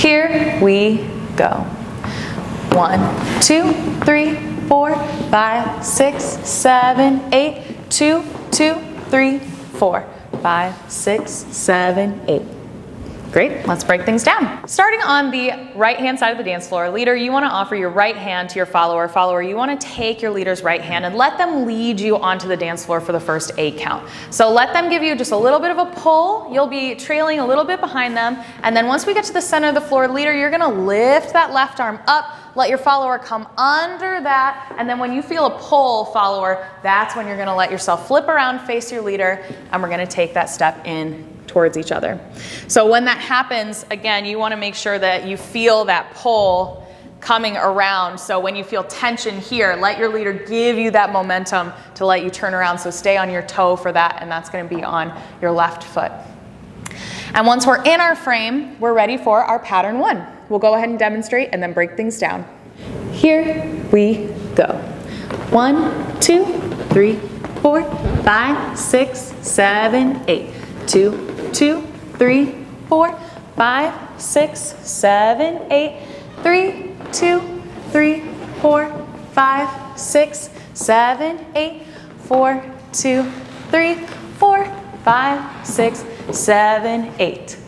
Here we go. 1, 2, 3, 4, 5, 6, 7, 8. 2, 2, 3, 4, 5, 6, 7, 8. Great, let's break things down. Starting on the right-hand side of the dance floor, leader, you want to offer your right hand to your follower. Follower, you want to take your leader's right hand and let them lead you onto the dance floor for the first 8 count. So let them give you just a little bit of a pull. You'll be trailing a little bit behind them. And then once we get to the center of the floor, leader, you're going to lift that left arm up. Let your follower come under that. And then when you feel a pull, follower, that's when you're going to let yourself flip around, face your leader, and we're going to take that step in towards each other. So when that happens, again, you want to make sure that you feel that pull coming around. So when you feel tension here, let your leader give you that momentum to let you turn around. So stay on your toe for that, and that's going to be on your left foot. And once we're in our frame, we're ready for our pattern 1. We'll go ahead and demonstrate and then break things down. Here we go. 1, 2, 3, 4, 5, 6, 7, 8. 2, 2, 3, 4, 5, 6, 7, 8. 3, 2, 3, 4, 5, 6, 7, 8. 4, 2, 3, 4, 5, 6, 7, 8.